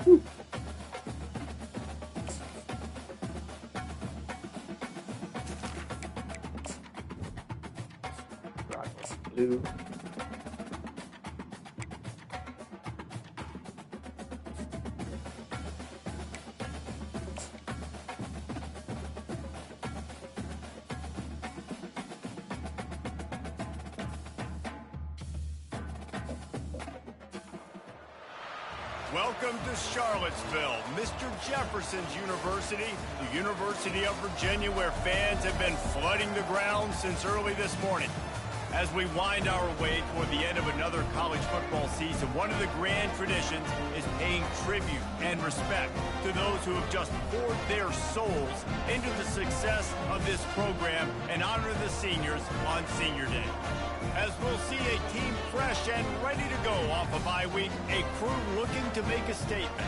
Blue. Welcome to Charlottesville, Mr. Jefferson's University, the University of Virginia, where fans have been flooding the grounds since early this morning. As we wind our way toward the end of another college football season, one of the grand traditions is paying tribute and respect to those who have just poured their souls into the success of this program and honor the seniors on Senior Day. As we'll see a team fresh and ready to go off a bye week, a crew looking to make a statement.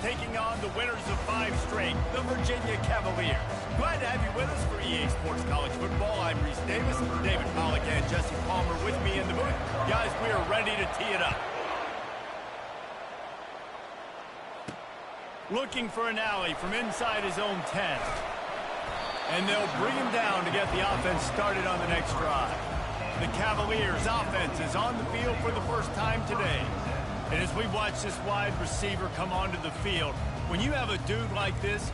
Taking on the winners of 5 straight, the Virginia Cavaliers. Glad to have you with us for EA Sports College Football. I'm Reese Davis, David Pollack and Jesse Palmer with me in the booth. Guys, we are ready to tee it up. Looking for an alley from inside his own 10. And they'll bring him down to get the offense started on the next drive. The Cavaliers' offense is on the field for the first time today. And as we watch this wide receiver come onto the field, when you have a dude like this,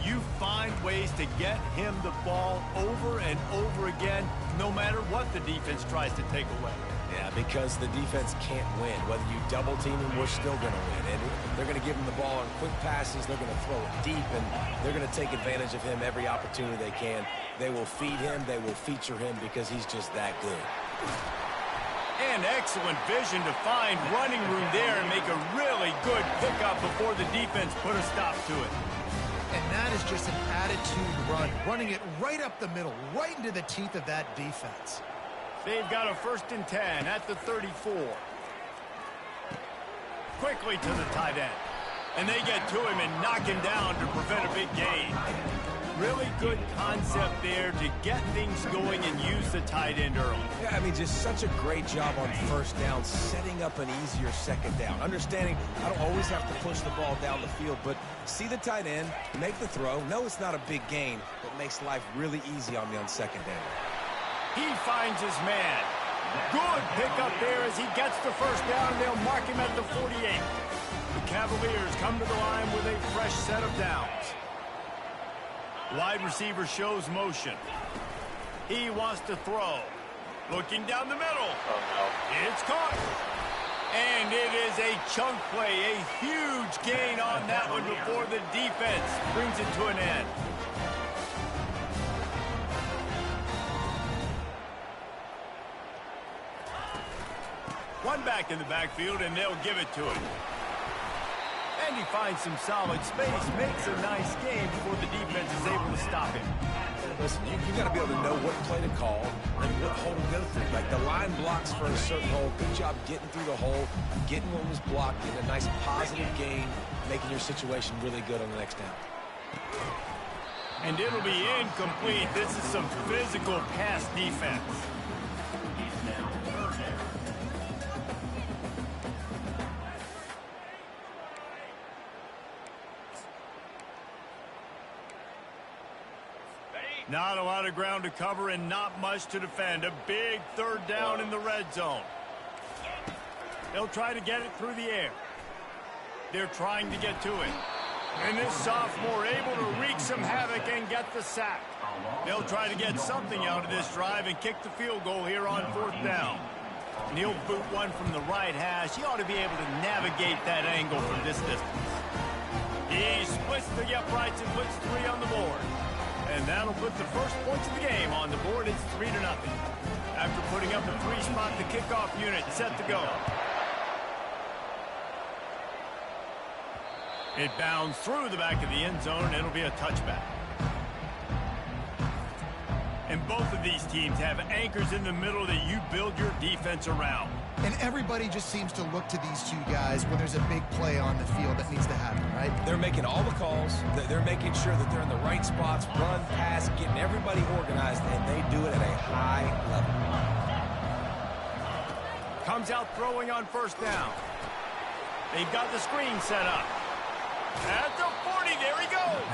you find ways to get him the ball over and over again, no matter what the defense tries to take away. Yeah, because the defense can't win. Whether you double team him, we're still going to win. And they're going to give him the ball on quick passes. They're going to throw it deep, and they're going to take advantage of him every opportunity they can. They will feed him. They will feature him because he's just that good. And excellent vision to find running room there and make a really good pickup before the defense put a stop to it. And that is just an attitude run, running it right up the middle, right into the teeth of that defense. They've got a 1st and 10 at the 34. Quickly to the tight end. And they get to him and knock him down to prevent a big gain. Really good concept there to get things going and use the tight end early. Yeah, I mean, just such a great job on 1st down, setting up an easier 2nd down. Understanding I don't always have to push the ball down the field, but see the tight end, make the throw. No, it's not a big gain, but makes life really easy on me on 2nd down. He finds his man. Good pickup there as he gets the 1st down, and they'll mark him at the 48. The Cavaliers come to the line with a fresh set of downs. Wide receiver shows motion. He wants to throw. Looking down the middle. Oh, no. It's caught. And it is a chunk play. A huge gain on that one before the defense brings it to an end. One back in the backfield, and they'll give it to him. And he finds some solid space, makes a nice game before the defense is able to stop him. Listen, you got to be able to know what play to call and what hole to go through. Like the line blocks for a certain hole. Good job getting through the hole, getting what was blocked, getting a nice positive gain, making your situation really good on the next down. And it'll be incomplete. This is some physical pass defense. Not a lot of ground to cover and not much to defend. A big 3rd down in the red zone. They'll try to get it through the air. They're trying to get to it. And this sophomore able to wreak some havoc and get the sack. They'll try to get something out of this drive and kick the field goal here on 4th down. And he'll boot one from the right hash. He ought to be able to navigate that angle from this distance. He splits the uprights and puts 3 on the board. And that'll put the first points of the game on the board. It's 3-0. After putting up a 3-spot, the kickoff unit set to go. It bounds through the back of the end zone, and it'll be a touchback. And both of these teams have anchors in the middle that you build your defense around. And everybody just seems to look to these two guys when there's a big play on the field that needs to happen, right? They're making all the calls. They're making sure that they're in the right spots, run, pass, getting everybody organized, and they do it at a high level. Comes out throwing on 1st down. They've got the screen set up. At the 40, there he goes.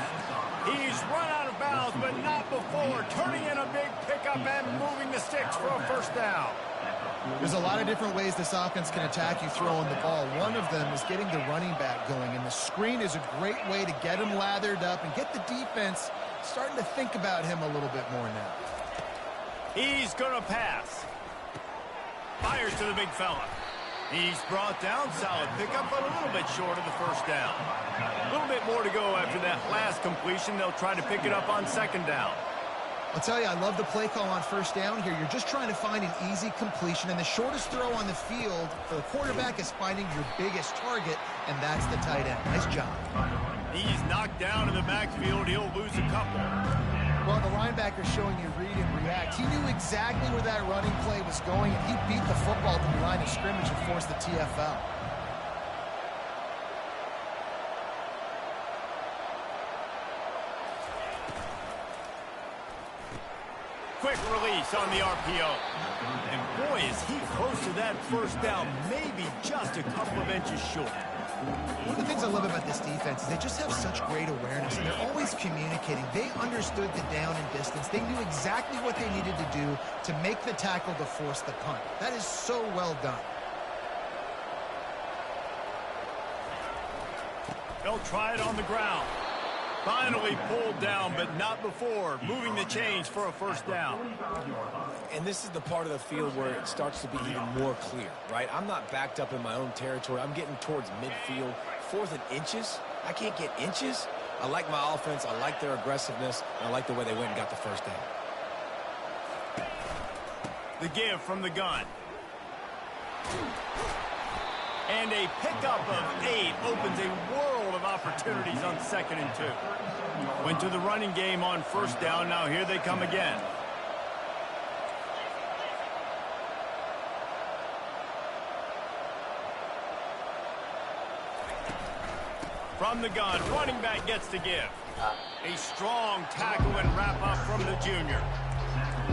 He's run out of bounds, but not before turning in a big pickup and moving the sticks for a first down. There's a lot of different ways this offense can attack you throwing the ball. One of them is getting the running back going, and the screen is a great way to get him lathered up and get the defense starting to think about him a little bit more now. He's going to pass. Fires to the big fella. He's brought down, solid pickup, but a little bit short of the first down. A little bit more to go after that last completion. They'll try to pick it up on second down. I'll tell you, I love the play call on first down here. You're just trying to find an easy completion, and the shortest throw on the field for the quarterback is finding your biggest target, and that's the tight end. Nice job. He's knocked down in the backfield. He'll lose a couple. Well, the linebacker's showing you read and react. He knew exactly where that running play was going, and he beat the football to the line of scrimmage and forced the TFL. Quick release on the RPO. And boy, is he close to that first down, maybe just a couple of inches short. One of the things I love about this defense is they just have such great awareness, and they're always communicating. They understood the down and distance. They knew exactly what they needed to do to make the tackle to force the punt. That is so well done. They'll try it on the ground. Finally pulled down, but not before moving the chains for a first down. And this is the part of the field where it starts to be even more clear, right? I'm not backed up in my own territory. I'm getting towards midfield. 4th and inches? I can't get inches? I like my offense. I like their aggressiveness. And I like the way they went and got the first down. The give from the gun. And a pickup of 8 opens a world of opportunities on 2nd and 2. Went to the running game on first down. Now here they come again. From the gun, running back gets to give. A strong tackle and wrap up from the junior.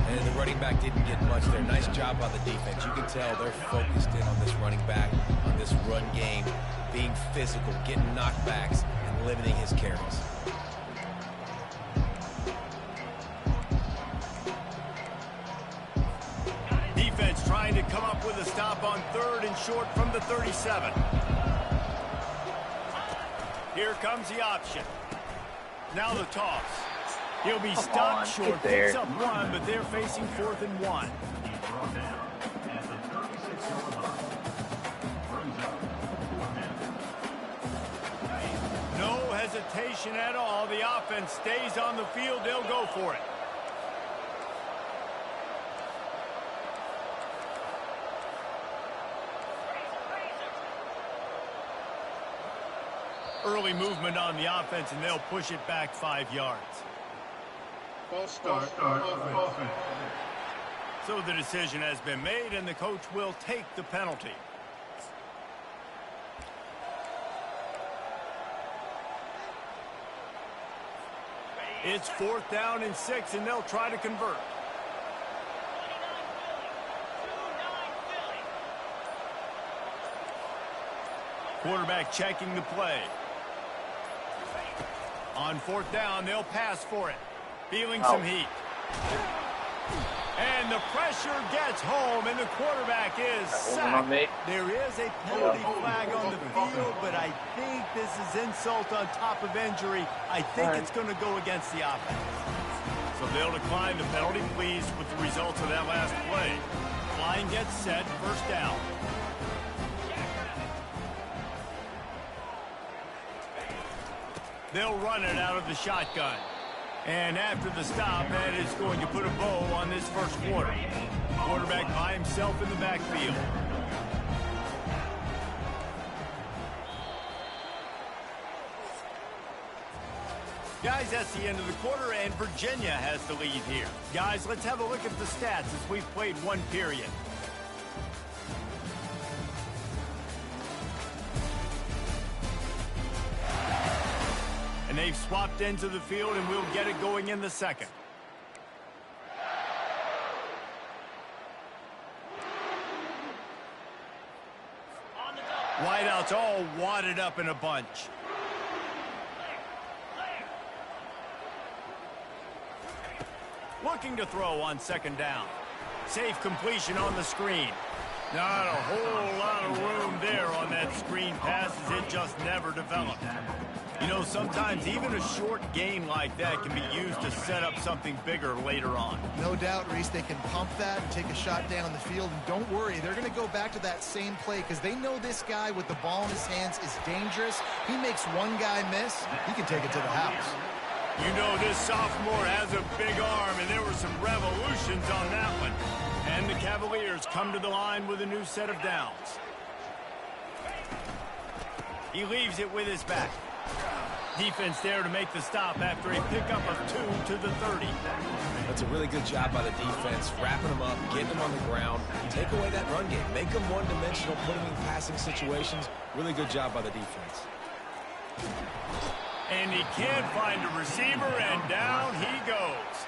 And the running back didn't get much there. Nice job by the defense. You can tell they're focused in on this running back, on this run game, being physical, getting knockbacks, and limiting his carries. Defense trying to come up with a stop on 3rd and short from the 37. Here comes the option. Now the toss. He'll be stopped short, picks up 1, but they're facing 4th and 1. No hesitation at all. The offense stays on the field. They'll go for it. Early movement on the offense, and they'll push it back 5 yards. False start offense. So the decision has been made, and the coach will take the penalty. It's 4th down and 6, and they'll try to convert. Quarterback checking the play. On 4th down, they'll pass for it. Feeling some heat. And the pressure gets home, and the quarterback is sacked. There is a penalty flag on the field, but I think this is insult on top of injury. I think it's going to go against the offense. So they'll decline the penalty, pleased with the results of that last play. Line gets set, first down. They'll run it out of the shotgun. And after the stop, that is going to put a bow on this first quarter. Quarterback by himself in the backfield. Guys, that's the end of the quarter, and Virginia has the lead here. Guys, let's have a look at the stats as we've played 1 period. And they've swapped into the field, and we'll get it going in the second. Wideouts all wadded up in a bunch. looking to throw on second down. Safe completion on the screen. Not a whole lot of room there on that screen pass as it just never developed. You know, sometimes even a short game like that can be used to set up something bigger later on. No doubt, Reese, they can pump that and take a shot down the field. And don't worry, they're going to go back to that same play because they know this guy with the ball in his hands is dangerous. He makes one guy miss, he can take it to the house. You know, this sophomore has a big arm, and there were some revolutions on that one. And the Cavaliers come to the line with a new set of downs. He leaves it with his back. Defense there to make the stop after a pickup of 2 to the 30. That's a really good job by the defense, wrapping them up, getting them on the ground, take away that run game, make them one-dimensional, put them in passing situations. Really good job by the defense. And he can't find a receiver, and down he goes.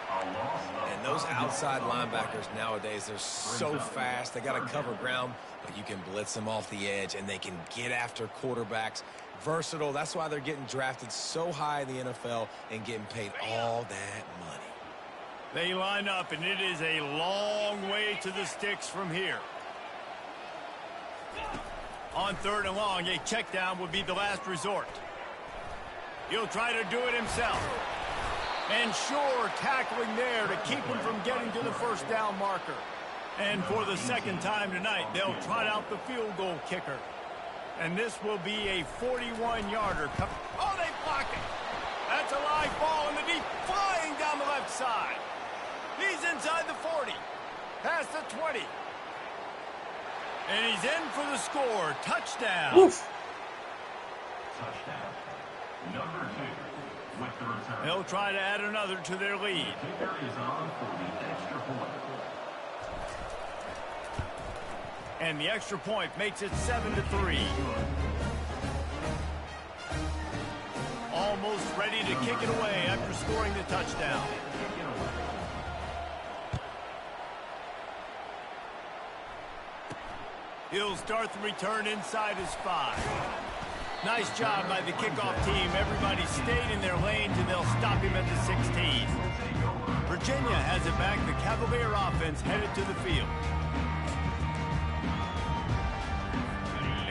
And those outside linebackers nowadays, they're so fast. They got to cover ground, but you can blitz them off the edge, and they can get after quarterbacks. Versatile. That's why they're getting drafted so high in the NFL and getting paid all that money. They line up, and it is a long way to the sticks from here. On 3rd and long, a check down would be the last resort. He'll try to do it himself. And sure, tackling there to keep him from getting to the first down marker. And for the second time tonight, they'll trot out the field goal kicker. And this will be a 41-yarder. Oh, they block it. That's a live ball in the deep, flying down the left side. He's inside the 40, past the 20. And he's in for the score. Touchdown. Oof. Touchdown. Number 2 with the return. They'll try to add another to their lead. The kicker is on for the extra point. And the extra point makes it 7-3. Almost ready to kick it away after scoring the touchdown. He'll start the return inside his 5. Nice job by the kickoff team. Everybody stayed in their lanes, and they'll stop him at the 16. Virginia has it back. The Cavalier offense headed to the field.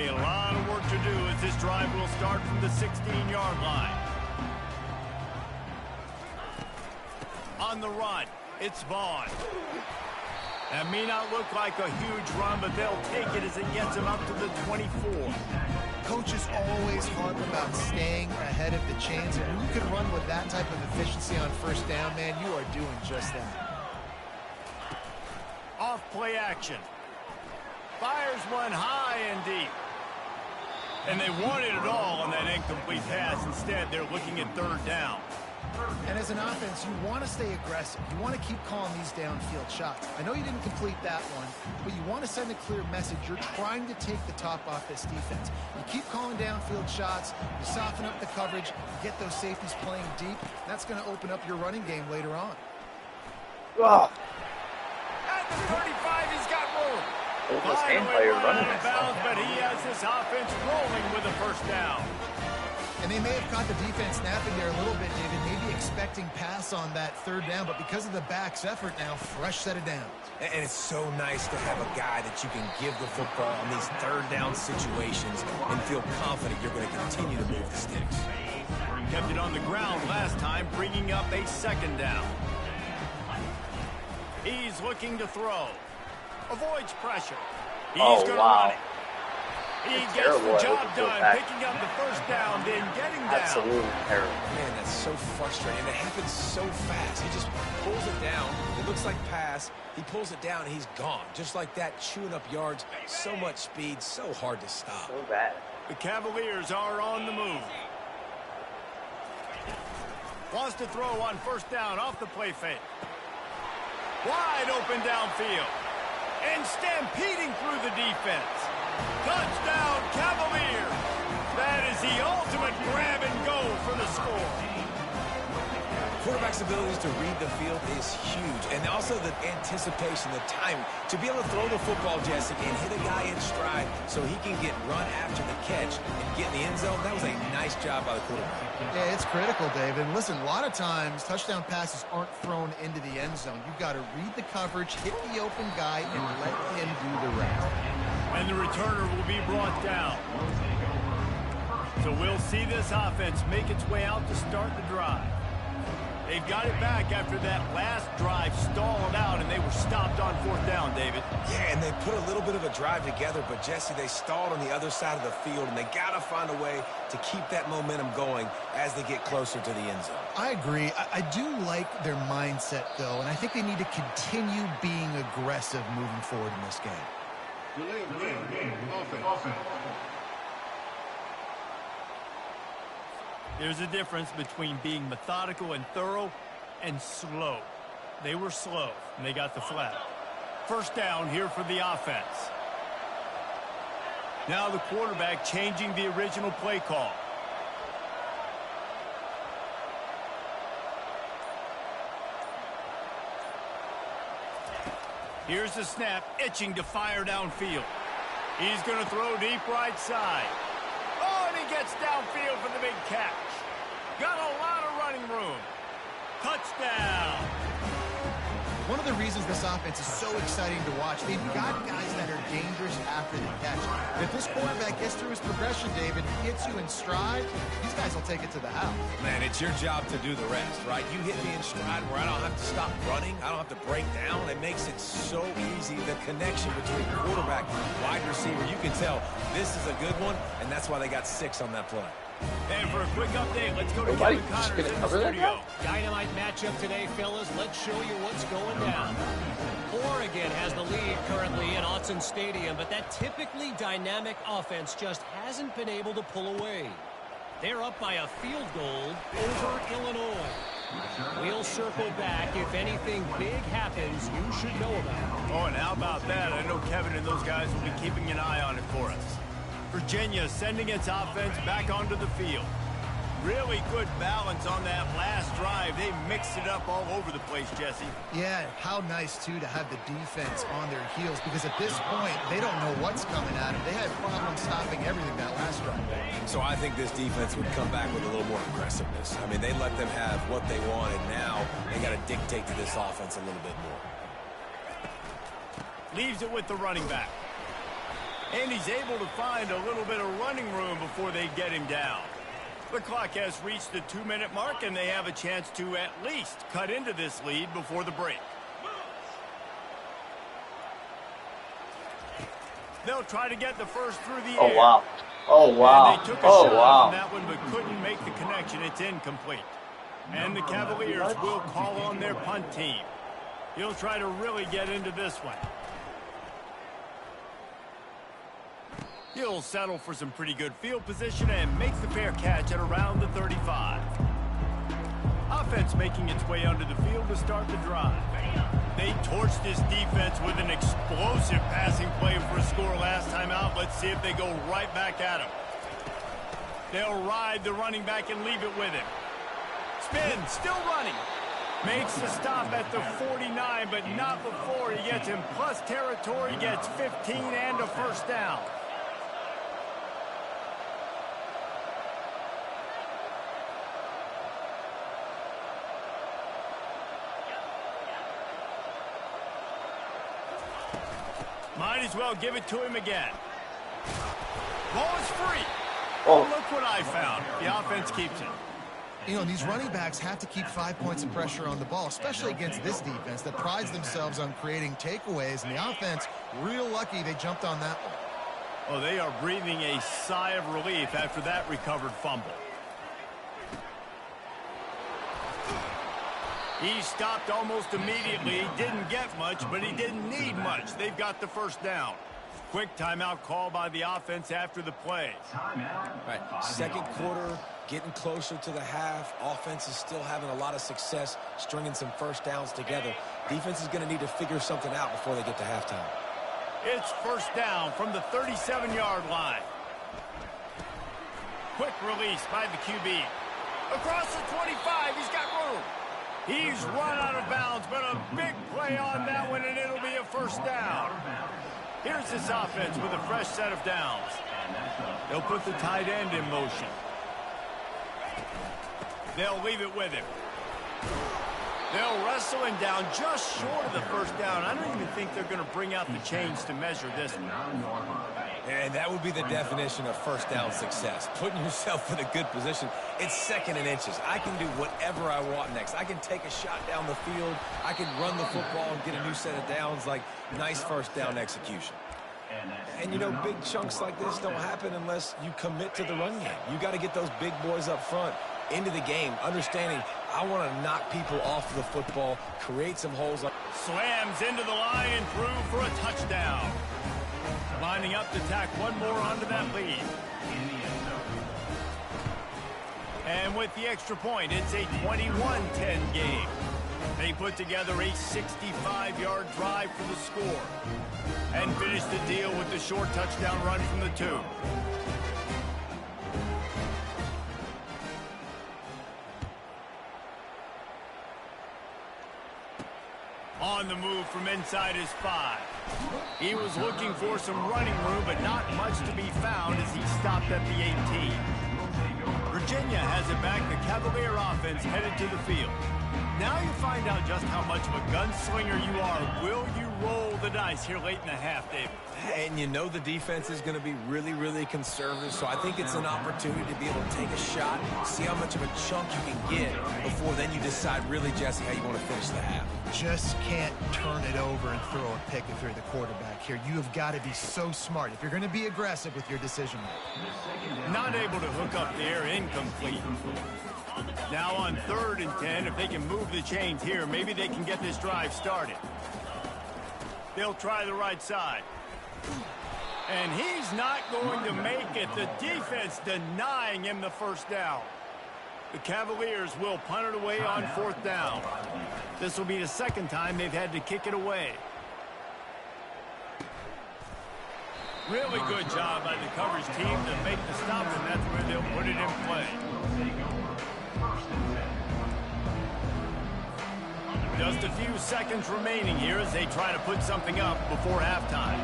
A lot of work to do as this drive will start from the 16-yard line. On the run, it's Vaughn. That may not look like a huge run, but they'll take it as it gets him up to the 24. Coaches always harp about staying ahead of the chains, and when you can run with that type of efficiency on first down, man, you are doing just that. Off play action. Fires one high and deep. And they wanted it all on that incomplete pass. Instead, they're looking at 3rd down. And as an offense, you want to stay aggressive. You want to keep calling these downfield shots. I know you didn't complete that one, but you want to send a clear message. You're trying to take the top off this defense. You keep calling downfield shots, you soften up the coverage, you get those safeties playing deep. That's going to open up your running game later on. Oh, At the 35, he's got room. Oklahoma State player running out of this bounds, stuff. but he has this offense rolling with a first down. And they may have caught the defense snapping there a little bit, David, maybe expecting pass on that 3rd down, but because of the back's effort now, fresh set of downs. And it's so nice to have a guy that you can give the football in these 3rd down situations and feel confident you're going to continue to move the sticks. Kept it on the ground last time, bringing up a 2nd down. He's looking to throw. Avoids pressure. He's Oh, going to wow. run it. He It's gets terrible the at job looking for a done, pass. picking up the first down, then getting down. Absolutely terrible. Man, that's so frustrating. It happens so fast. He just pulls it down. It looks like pass. He pulls it down, and he's gone. Just like that, chewing up yards. So much speed, so hard to stop. So bad. The Cavaliers are on the move. Wants to throw on first down off the play fake. Wide open downfield. And stampeding through the defense. Touchdown, Cavaliers. That is the ultimate grab and go for the score. Quarterback's abilities to read the field is huge. And also the anticipation, the time to be able to throw the football, Jesse, and hit a guy in stride so he can get run after the catch and get in the end zone. That was a nice job by the quarterback. Yeah, it's critical, David. And listen, a lot of times touchdown passes aren't thrown into the end zone. You've got to read the coverage, hit the open guy, and let him do the rest. And the returner will be brought down. So we'll see this offense make its way out to start the drive. They've got it back after that last drive stalled out, and they were stopped on 4th down, David. Yeah, and they put a little bit of a drive together, but, Jesse, they stalled on the other side of the field, and they got to find a way to keep that momentum going as they get closer to the end zone. I agree. I do like their mindset, though, and I think they need to continue being aggressive moving forward in this game. Delay of game. Offense. There's a difference between being methodical and thorough and slow. They were slow, and they got the flag. 1st down here for the offense. Now the quarterback changing the original play call. Here's the snap, itching to fire downfield. He's going to throw deep right side. Oh, and he gets downfield for the big catch. Got a lot of running room. Touchdown. One of the reasons this offense is so exciting to watch, they've got guys that are dangerous after the catch. And if this quarterback gets through his progression, David, gets you in stride, these guys will take it to the house. Man, it's your job to do the rest, right? You hit me in stride where I don't have to stop running. I don't have to break down. It makes it so easy, the connection between quarterback and wide receiver. You can tell this is a good one, and that's why they got 6 on that play. And for a quick update, let's go to Buddy, Kevin just Connors gonna in the cover that studio. guy? Dynamite matchup today, fellas. Let's show you what's going down. Oregon has the lead currently at Autzen Stadium, but that typically dynamic offense just hasn't been able to pull away. They're up by a field goal over Illinois. We'll circle back if anything big happens you should know about. Oh, and how about that? I know Kevin and those guys will be keeping an eye on it for us. Virginia sending its offense back onto the field. Really good balance on that last drive. They mixed it up all over the place, Jesse. Yeah, how nice, too, to have the defense on their heels, because at this point, they don't know what's coming at them. They had problems stopping everything that last drive. So I think this defense would come back with a little more aggressiveness. I mean, they let them have what they wanted. Now they got to dictate to this offense a little bit more. Leaves it with the running back. And he's able to find a little bit of running room before they get him down. The clock has reached the 2-minute mark, and they have a chance to at least cut into this lead before the break. They'll try to get the first through the air. Oh, wow. Oh, wow. And they took a Oh, shot wow. on that one, but couldn't make the connection. It's incomplete. And the Cavaliers will call on their punt team. He'll try to really get into this one. He'll settle for some pretty good field position and makes the fair catch at around the 35. Offense making its way onto the field to start the drive. They torched this defense with an explosive passing play for a score last time out. Let's see if they go right back at him. They'll ride the running back and leave it with him. Spin, still running. Makes the stop at the 49, but not before he gets in plus territory. He gets 15 and a first down. Might as well give it to him again. Ball is free. Oh, look what I found. The offense keeps it. You know, these running backs have to keep 5 points of pressure on the ball, especially against this defense that prides themselves on creating takeaways. And the offense, real lucky they jumped on that one. Oh, they are breathing a sigh of relief after that recovered fumble. He stopped almost immediately. He didn't get much, but he didn't need much. They've got the first down. Quick timeout call by the offense after the play. All right, second quarter, getting closer to the half. Offense is still having a lot of success stringing some first downs together. Defense is going to need to figure something out before they get to halftime. It's first down from the 37-yard line. Quick release by the QB. Across the 25, he's got room. He's run out of bounds, but a big play on that one, and it'll be a first down. Here's this offense with a fresh set of downs. They'll put the tight end in motion. They'll leave it with him. They'll wrestle him down just short of the first down. I don't even think they're going to bring out the chains to measure this one. And that would be the definition of first down success. Putting yourself in a good position. It's second and inches. I can do whatever I want next. I can take a shot down the field. I can run the football and get a new set of downs. Like, nice first down execution. And, you know, big chunks like this don't happen unless you commit to the run game. You got to get those big boys up front into the game, understanding I want to knock people off the football, create some holes. Slams into the line and through for a touchdown. Lining up to tack one more onto that lead. And with the extra point, it's a 21-10 game. They put together a 65-yard drive for the score and finish the deal with the short touchdown run from the 2. On the move from inside his 5. He was looking for some running room, but not much to be found as he stopped at the 18. Virginia has it back. The Cavalier offense headed to the field. Now you find out just how much of a gunslinger you are. Will you roll the dice here late in the half, David? And you know the defense is going to be really, really conservative, so I think it's an opportunity to be able to take a shot, see how much of a chunk you can get before then you decide really, Jesse, how you want to finish the half. Just can't turn it over and throw a pick if you're the quarterback here. You have got to be so smart if you're going to be aggressive with your decision making. Not able to hook up there, incomplete. Now on 3rd and 10, if they can move the chains here, maybe they can get this drive started. They'll try the right side. And he's not going to make it. The defense denying him the first down. The Cavaliers will punt it away on 4th down. This will be the second time they've had to kick it away. Really good job by the coverage team to make the stop, and that's where they'll put it in play. Just a few seconds remaining here as they try to put something up before halftime.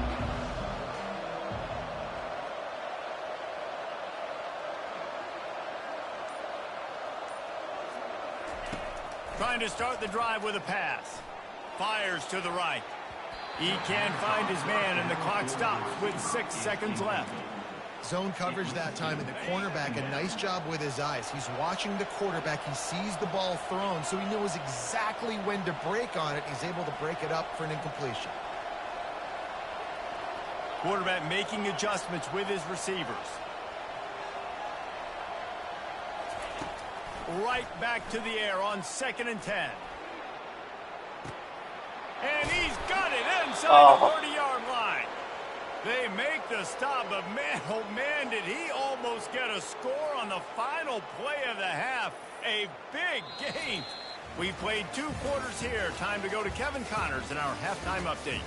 Trying to start the drive with a pass. Fires to the right. He can't find his man, and the clock stops with 6 seconds left. Zone coverage that time, and the cornerback, a nice job with his eyes. He's watching the quarterback. He sees the ball thrown, so he knows exactly when to break on it. He's able to break it up for an incompletion. Quarterback making adjustments with his receivers. Right back to the air on 2nd and 10. And he's got it inside the 30-yard line. They make the stop, but man, oh man, did he almost get a score on the final play of the half. A big game. We've played 2 quarters here. Time to go to Kevin Connors in our halftime update.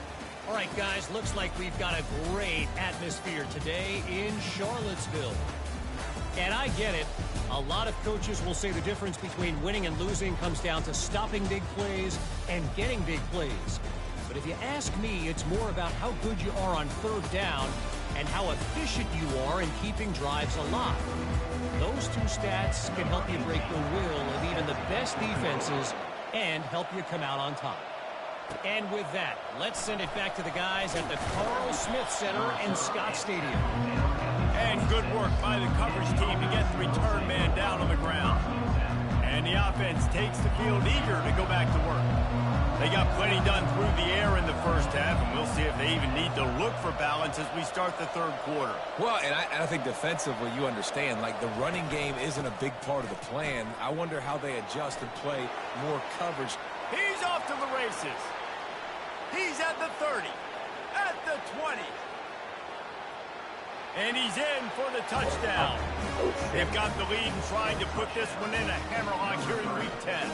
All right, guys, looks like we've got a great atmosphere today in Charlottesville. And I get it. A lot of coaches will say the difference between winning and losing comes down to stopping big plays and getting big plays. But if you ask me, it's more about how good you are on 3rd down and how efficient you are in keeping drives alive. Those 2 stats can help you break the will of even the best defenses and help you come out on top. And with that, let's send it back to the guys at the Carl Smith Center in Scott Stadium. And good work by the coverage team to get the return man down on the ground. And the offense takes the field eager to go back to work. They got plenty done through the air in the first half, and we'll see if they even need to look for balance as we start the 3rd quarter. Well, and I think defensively, you understand, like, the running game isn't a big part of the plan. I wonder how they adjust and play more coverage. He's off to the races. He's at the 30, at the 20. And he's in for the touchdown. They've got the lead and trying to put this one in a hammerlock here in Week 10.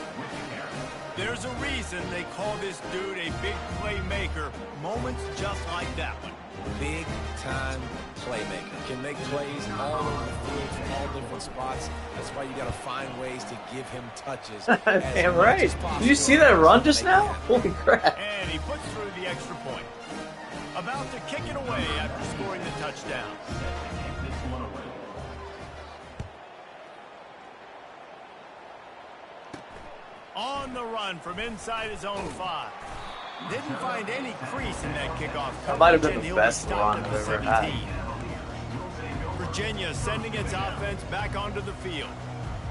There's a reason they call this dude a big playmaker. Moments just like that one. Big-time playmaker. Can make plays all over the field from all different spots. That's why you got to find ways to give him touches. Damn right. Did you see that run just now? Holy crap. And he puts through the extra point. About to kick it away after scoring the touchdown. This one away. On the run from inside his own 5. Didn't find any crease in that kickoff coverage. That might have been and the he'll best be stopped run at I've the ever had. 17. Virginia sending its offense back onto the field.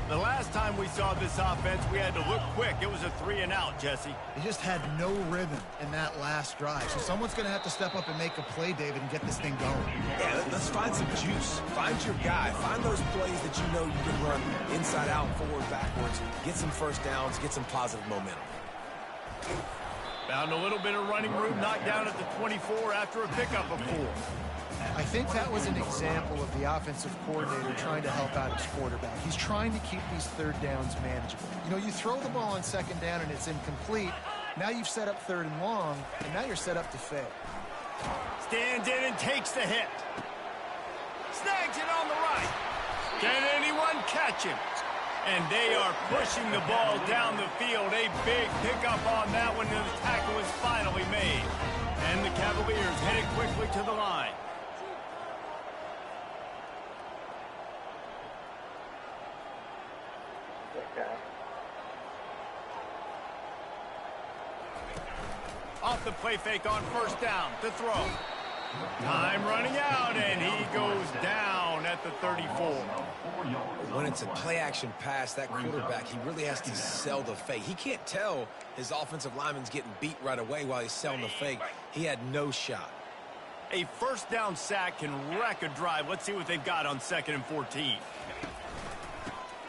The last time we saw this offense, we had to look quick. It was a 3-and-out, Jesse. They just had no rhythm in that last drive. So someone's going to have to step up and make a play, David, and get this thing going. Yeah, let's find some juice. Find your guy. Find those plays that you know you can run inside out, forward, backwards. Get some first downs. Get some positive momentum. Found a little bit of running room, knocked down at the 24 after a pickup of 4. I think that was an example of the offensive coordinator trying to help out his quarterback. He's trying to keep these third downs manageable. You know, you throw the ball on second down and it's incomplete. Now you've set up third and long, and now you're set up to fail. Stands in and takes the hit. Snags it on the right. Can anyone catch him? And they are pushing the ball down the field. A big pickup on that one, and the tackle is finally made. And the Cavaliers headed quickly to the line. Okay. Off the play fake on first down to throw. Time running out, and he goes down at the 34. When it's a play-action pass, that quarterback, he really has to sell the fake. He can't tell his offensive lineman's getting beat right away while he's selling the fake. He had no shot. A first down sack can wreck a drive. Let's see what they've got on 2nd and 14.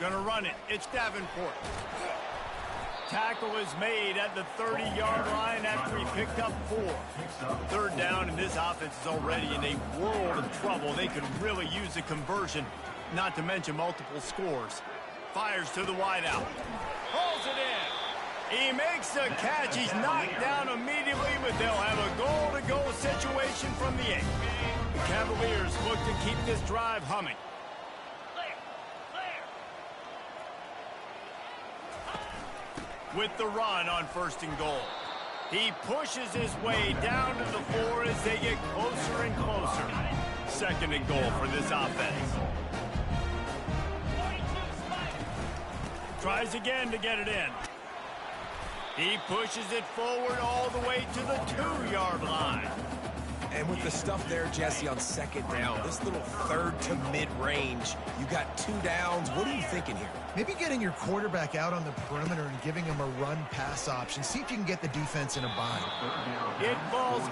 Gonna run it. It's Davenport. Tackle is made at the 30-yard line after he picked up 4. Third down, and this offense is already in a world of trouble. They could really use a conversion, not to mention multiple scores. Fires to the wideout. Pulls it in. He makes the catch. He's knocked down immediately, but they'll have a goal-to-goal situation from the 8. The Cavaliers look to keep this drive humming. With the run on 1st and goal. He pushes his way down to the 4 as they get closer and closer. 2nd and goal for this offense. Tries again to get it in. He pushes it forward all the way to the 2-yard line. And with the stuff there, Jesse, on 2nd down, this little 3rd to mid-range, you got 2 downs. What are you thinking here? Maybe getting your quarterback out on the perimeter and giving him a run-pass option. See if you can get the defense in a bind. It falls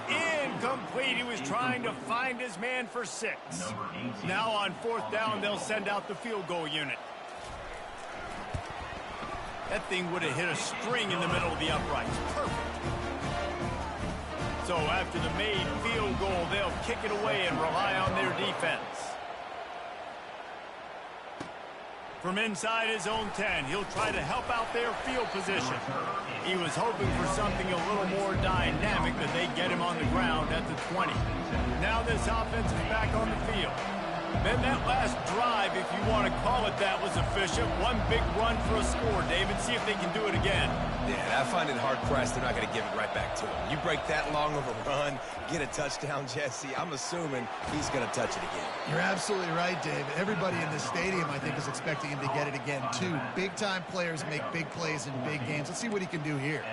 incomplete. He was trying to find his man for 6. Now on 4th down, they'll send out the field goal unit. That thing would have hit a string in the middle of the uprights. Perfect. So after the made field goal, they'll kick it away and rely on their defense. From inside his own 10, he'll try to help out their field position. He was hoping for something a little more dynamic, but they get him on the ground at the 20. Now this offense is back on the field. Then that last drive, if you want to call it that, was efficient. One big run for a score, David. See if they can do it again. Yeah, I find it hard-pressed they're not going to give it right back to him. You break that long of a run, get a touchdown, Jesse, I'm assuming he's going to touch it again. You're absolutely right, Dave. Everybody in this stadium, I think, is expecting him to get it again, too. Big-time players make big plays in big games. Let's see what he can do here.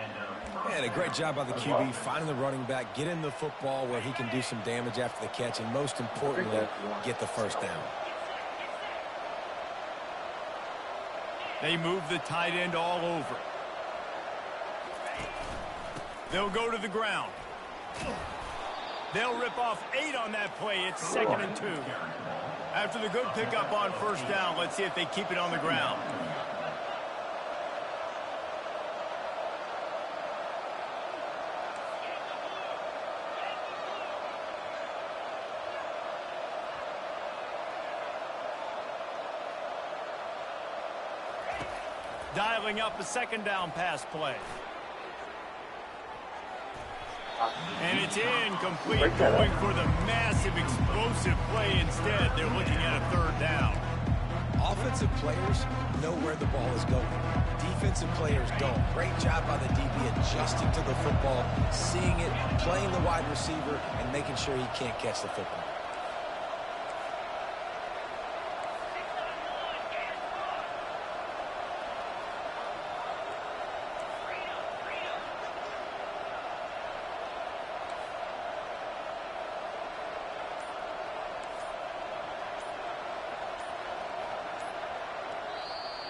And a great job by the QB, finding the running back, getting the football where he can do some damage after the catch, and most importantly, get the first down. They move the tight end all over. They'll go to the ground. They'll rip off 8 on that play. It's 2nd and 2. After the good pickup on 1st down, let's see if they keep it on the ground. Dialing up a 2nd down pass play. And it's incomplete, going for the massive explosive play instead. They're looking at a 3rd down. Offensive players know where the ball is going. Defensive players don't. Great job by the DB adjusting to the football, seeing it, playing the wide receiver, and making sure he can't catch the football.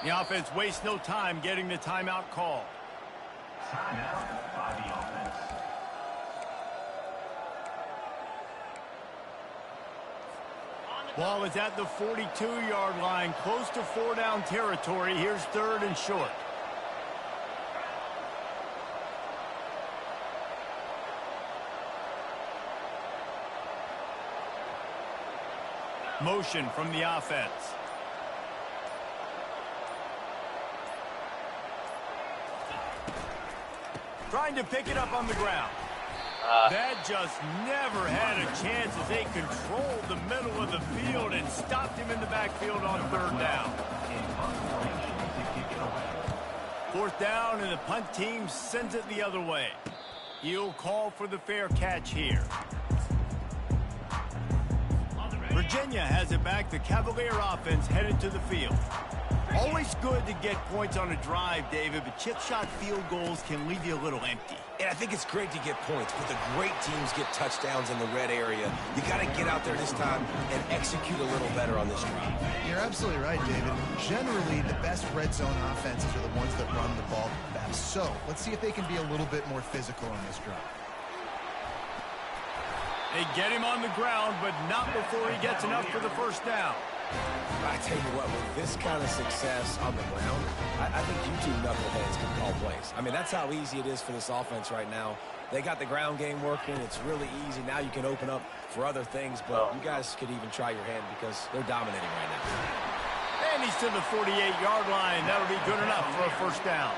The offense wastes no time getting the timeout call. Timeout by the offense. Ball is at the 42-yard line, close to 4-down territory. Here's 3rd and short. Motion from the offense. Trying to pick it up on the ground. That just never had a chance as they controlled the middle of the field and stopped him in the backfield on 3rd down. 4th down, and the punt team sends it the other way. He'll call for the fair catch here. Virginia has it back. The Cavalier offense headed to the field. Always good to get points on a drive, David, but chip shot field goals can leave you a little empty. And I think it's great to get points, but the great teams get touchdowns in the red area. You got to get out there this time and execute a little better on this drive. You're absolutely right, David. Generally, the best red zone offenses are the ones that run the ball best. So let's see if they can be a little bit more physical on this drive. They get him on the ground, but not before he gets enough for the 1st down. I tell you what, with this kind of success on the ground, I think you two knuckleheads can call plays. I mean, that's how easy it is for this offense right now. They got the ground game working. It's really easy. Now you can open up for other things, but you guys could even try your hand because they're dominating right now. And he's to the 48-yard line. That'll be good enough for a 1st down.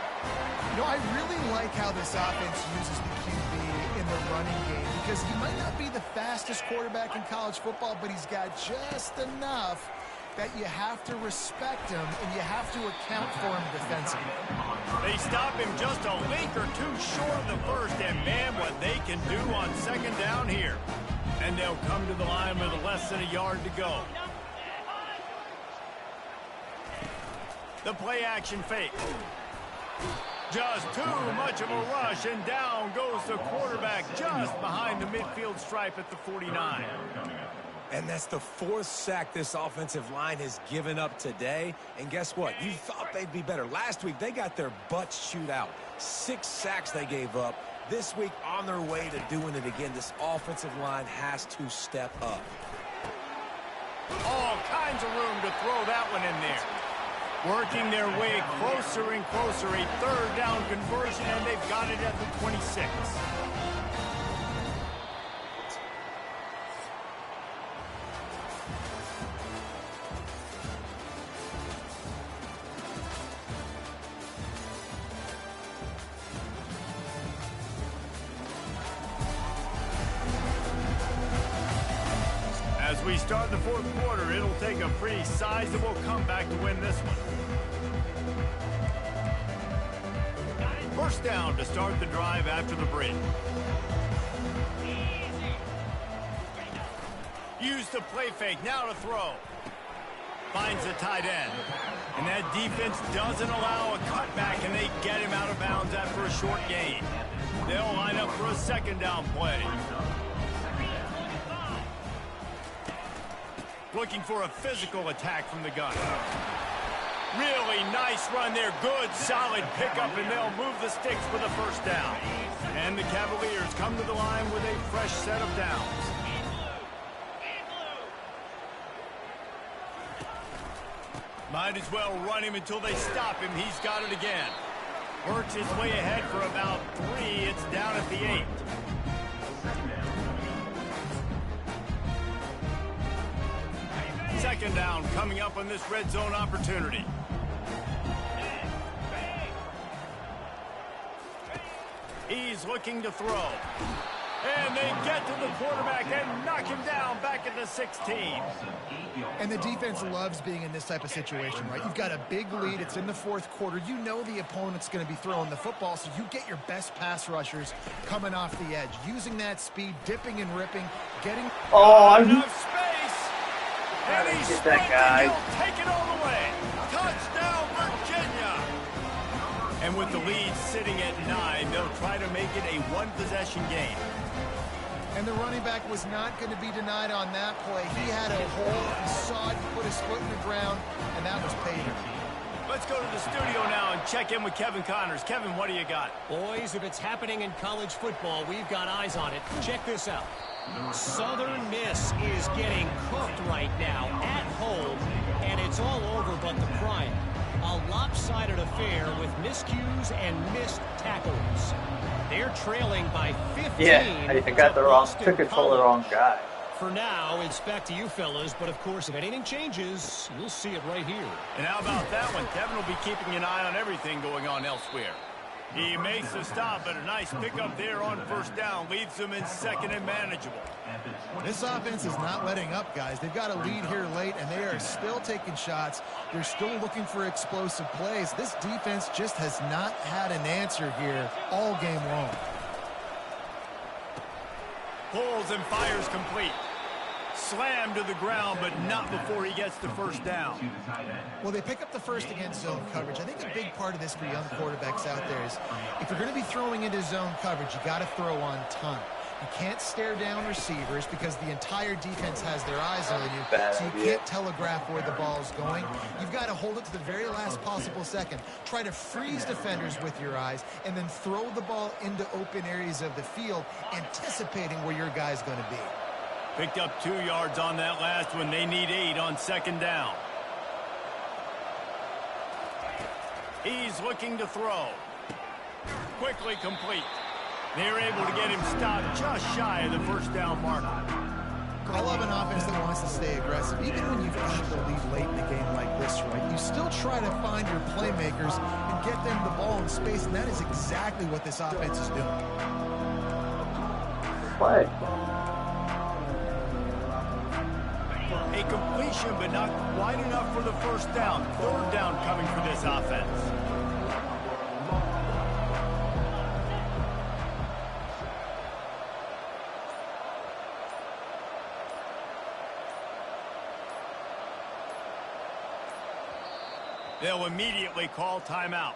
You know, I really like how this offense uses the QB in the running game because he might not be the fastest quarterback in college football, but he's got just enough that you have to respect him and you have to account for him defensively. They stop him just a link or two short of the 1st, and man, what they can do on 2nd down here. And they'll come to the line with less than a yard to go. The play action fake. Just too much of a rush, and down goes the quarterback just behind the midfield stripe at the 49. And that's the 4th sack this offensive line has given up today. And guess what? You thought they'd be better. Last week, they got their butts chewed out. 6 sacks they gave up. This week, on their way to doing it again, this offensive line has to step up. All kinds of room to throw that one in there. Working their way closer and closer. A 3rd down conversion, and they've got it at the 26. As we start the 4th quarter, it'll take a pretty sizable comeback to win this one. 1st down to start the drive after the break. Use the play fake, now to throw. Finds the tight end. And that defense doesn't allow a cutback, and they get him out of bounds after a short gain. They'll line up for a 2nd down play. Looking for a physical attack from the gun. Really nice run there. Good, solid pickup, and they'll move the sticks for the 1st down. And the Cavaliers come to the line with a fresh set of downs. Might as well run him until they stop him. He's got it again. Works his way ahead for about 3. It's down at the 8. Second down coming up on this red zone opportunity. He's looking to throw. And they get to the quarterback and knock him down back at the 16. And the defense loves being in this type of situation, right? You've got a big lead. It's in the fourth quarter. You know the opponent's going to be throwing the football, so you get your best pass rushers coming off the edge, using that speed, dipping and ripping, getting... Oh, enough space. And he's get that guy. He'll take it all the way. Touchdown, Virginia. And with the lead sitting at 9, they'll try to make it a one-possession game. And the running back was not going to be denied on that play. He had a hole, he saw it, he put his foot in the ground, and that was paid. Let's go to the studio now and check in with Kevin Connors. Kevin, what do you got? Boys, if it's happening in college football, we've got eyes on it. Check this out. Southern Miss is getting cooked right now at home, and it's all over but the crying. A lopsided affair with miscues and missed tackles. They're trailing by 15. Yeah, I got the wrong, took it for the wrong guy. For now, it's back to you fellas, but of course, if anything changes, you'll see it right here. And how about that one? Kevin will be keeping an eye on everything going on elsewhere. He makes the stop, but a nice pickup there on first down. Leaves them in second and manageable. This offense is not letting up, guys. They've got a lead here late, and they are still taking shots. They're still looking for explosive plays. This defense just has not had an answer here all game long. Pulls and fires complete. Slammed to the ground, but not before he gets the first down. Well, they pick up the first against zone coverage. I think a big part of this for young quarterbacks out there is if you're going to be throwing into zone coverage, you got to throw on time. You can't stare down receivers because the entire defense has their eyes on you, so you can't telegraph where the ball's going. You've got to hold it to the very last possible second. Try to freeze defenders with your eyes, and then throw the ball into open areas of the field, anticipating where your guy's going to be. Picked up 2 yards on that last one. They need 8 on second down. He's looking to throw. Quickly complete. They're able to get him stopped just shy of the first down marker. I love an offense that wants to stay aggressive. Even when you've got the lead late in a game like this, right, you still try to find your playmakers and get them the ball in space, and that is exactly what this offense is doing. Play. A completion, but not quite enough for the first down. Third down coming for this offense. They'll immediately call timeout.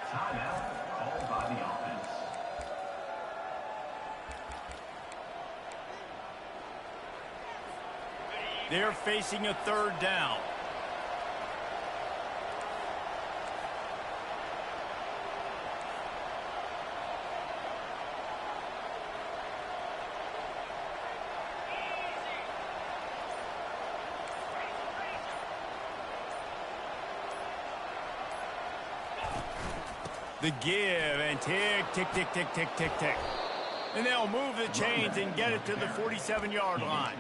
Timeout called by the offense. They're facing a third down. The give and tick, tick, tick, tick, tick, tick, tick. And they'll move the chains and get it to the 47-yard line.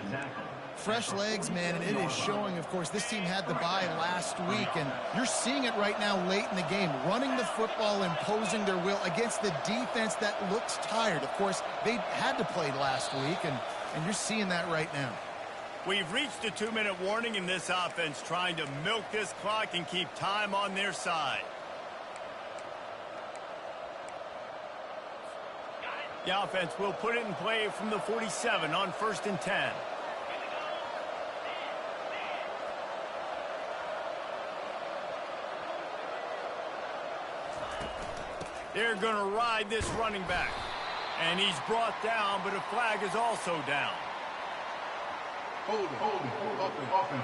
Fresh legs, man, and it is showing, of course. This team had the bye last week, and you're seeing it right now late in the game. Running the football, imposing their will against the defense that looks tired. Of course, they had to play last week, and you're seeing that right now. We've reached a 2-minute warning in this offense, trying to milk this clock and keep time on their side. The offense will put it in play from the 47 on 1st and 10. They're going to ride this running back. And he's brought down, but a flag is also down. Hold it. Offense.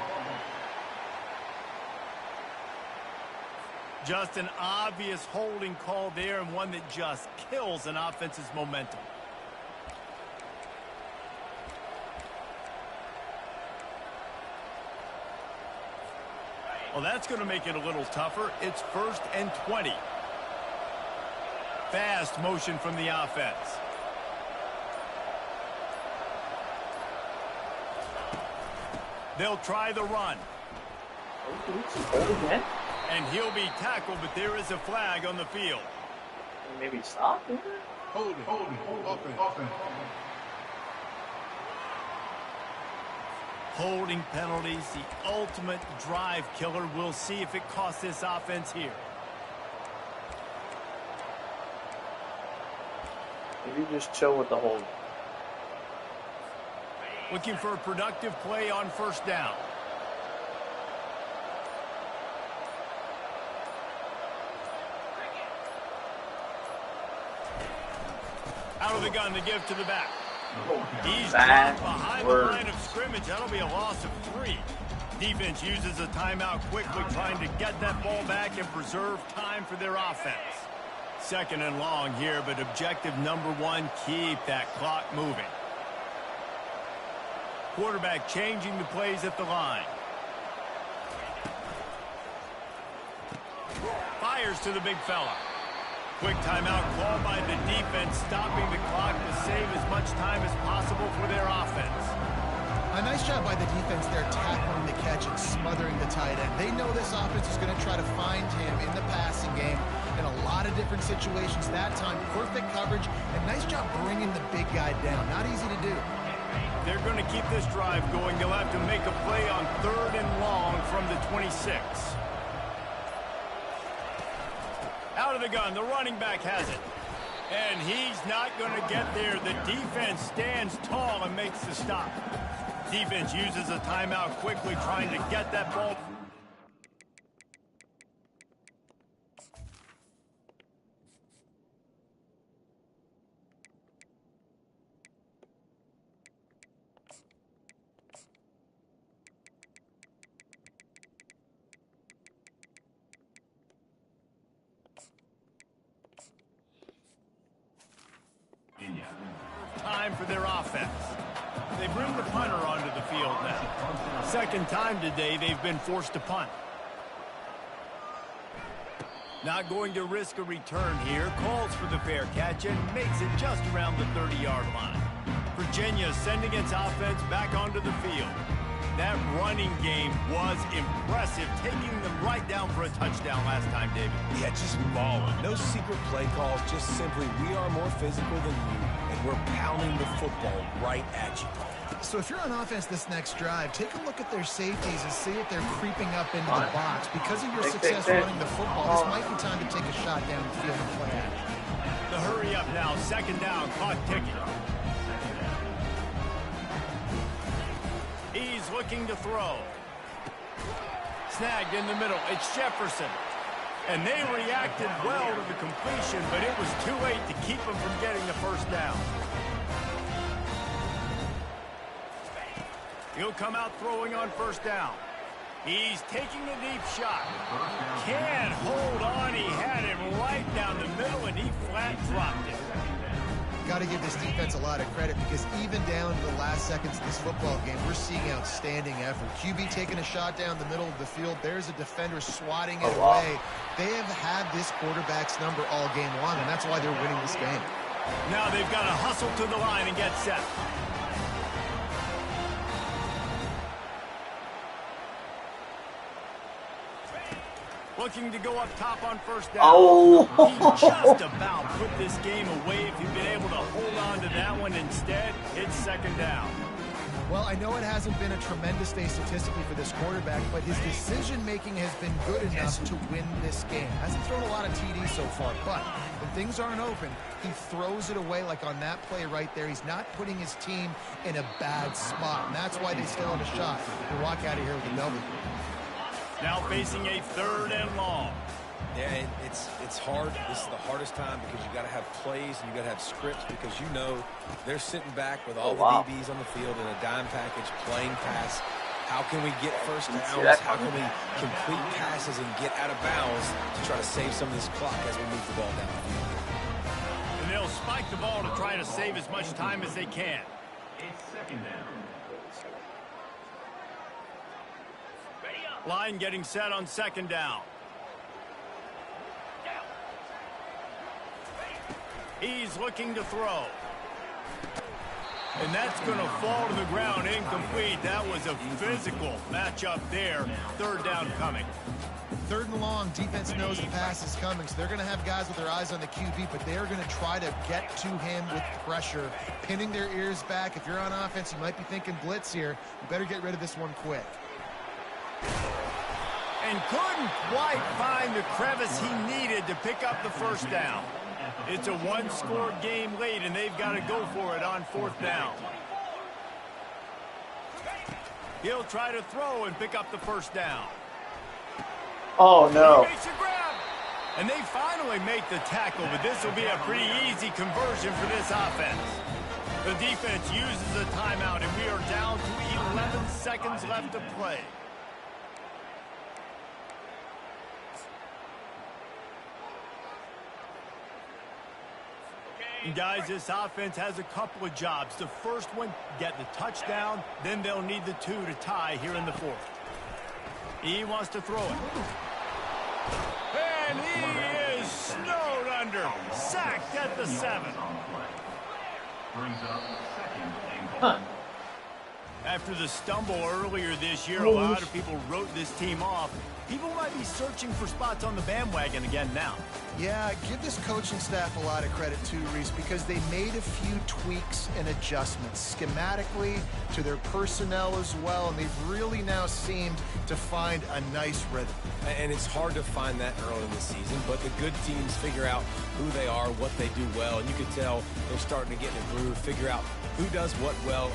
Just an obvious holding call there, and one that just kills an offense's momentum. Well, that's going to make it a little tougher. It's 1st and 20. Fast motion from the offense. They'll try the run. Again? And he'll be tackled, but there is a flag on the field. Maybe stop. Offense. Holding penalties, the ultimate drive killer. We'll see if it costs this offense here. Maybe just chill with the hold. Looking for a productive play on first down. Out of the gun to give to the back. He's dropped behind the line of scrimmage. That'll be a loss of 3. Defense uses a timeout quickly, trying to get that ball back and preserve time for their offense. 2nd and long here, but objective number 1, keep that clock moving. Quarterback changing the plays at the line. Fires to the big fella. Quick timeout called by the defense, stopping the clock to save as much time as possible for their offense. A nice job by the defense there, tackling the catch and smothering the tight end. They know this offense is going to try to find him in the passing game in a lot of different situations. That time, perfect coverage, and nice job bringing the big guy down. Not easy to do. They're going to keep this drive going. They'll have to make a play on 3rd and long from the 26. Out of the gun, the running back has it. And he's not going to get there. The defense stands tall and makes the stop. Defense uses a timeout quickly, trying to get that ball. Time for their offense. They bring the punter onto the field now. 2nd time today they've been forced to punt. Not going to risk a return here. Calls for the fair catch and makes it just around the 30-yard line. Virginia sending its offense back onto the field. That running game was impressive, taking them right down for a touchdown last time, David. Yeah, just mauling. No secret play calls, just simply we are more physical than you, and we're pounding the football right at you. So if you're on offense this next drive, take a look at their safeties and see if they're creeping up into the box. Because of your success running the football, this might be time to take a shot down the field and play action. The hurry up now, 2nd down, clock ticking. He's looking to throw. Snagged in the middle. It's Jefferson. And they reacted well to the completion, but it was too late to keep them from getting the first down. He'll come out throwing on first down. He's taking a deep shot. Can't hold on. He had him right down the middle, and he flat dropped it. Got to give this defense a lot of credit, because even down to the last seconds of this football game, we're seeing outstanding effort. QB taking a shot down the middle of the field. There's a defender swatting it away. They have had this quarterback's number all game long, and that's why they're winning this game. Now they've got to hustle to the line and get set. Looking to go up top on first down. He just about put this game away if he'd been able to hold on to that one instead. It's 2nd down. Well, I know it hasn't been a tremendous day statistically for this quarterback, but his decision-making has been good enough to win this game. Hasn't thrown a lot of TDs so far, but when things aren't open, he throws it away like on that play right there. He's not putting his team in a bad spot, and that's why they still have a shot to walk out of here with a W. Now facing a 3rd and long. Yeah, it's hard. This is the hardest time, because you got to have plays and you got to have scripts, because you know they're sitting back with all the DBs on the field in a dime package, playing pass. How can we get first downs? How can we complete passes and get out of bounds to try to save some of this clock as we move the ball down the field? And they'll spike the ball to try to save as much time as they can. It's 2nd down. Line getting set on 2nd down. He's looking to throw. And that's going to fall to the ground incomplete. That was a physical matchup there. Third down coming. Third and long, defense knows the pass is coming, so they're going to have guys with their eyes on the QB, but they're going to try to get to him with pressure, pinning their ears back. If you're on offense, you might be thinking blitz here. You better get rid of this one quick. And couldn't quite find the crevice he needed to pick up the first down. It's a one-score game late, and they've got to go for it on fourth down. He'll try to throw and pick up the first down. Oh, no. He makes a grab. And they finally make the tackle, but this will be a pretty easy conversion for this offense. The defense uses a timeout, and we are down to 11 seconds left to play. And guys, this offense has a couple of jobs. The first one, get the touchdown. Then they'll need the two to tie here in the fourth. He wants to throw it. And he is snowed under. Sacked at the 7. Brings up second and goal. After the stumble earlier this year, a lot of people wrote this team off. People might be searching for spots on the bandwagon again now. Yeah, give this coaching staff a lot of credit too, Reese, because they made a few tweaks and adjustments schematically to their personnel as well, and they've really now seemed to find a nice rhythm. And it's hard to find that early in the season, but the good teams figure out who they are, what they do well, and you can tell they're starting to get in a groove, figure out who does what well.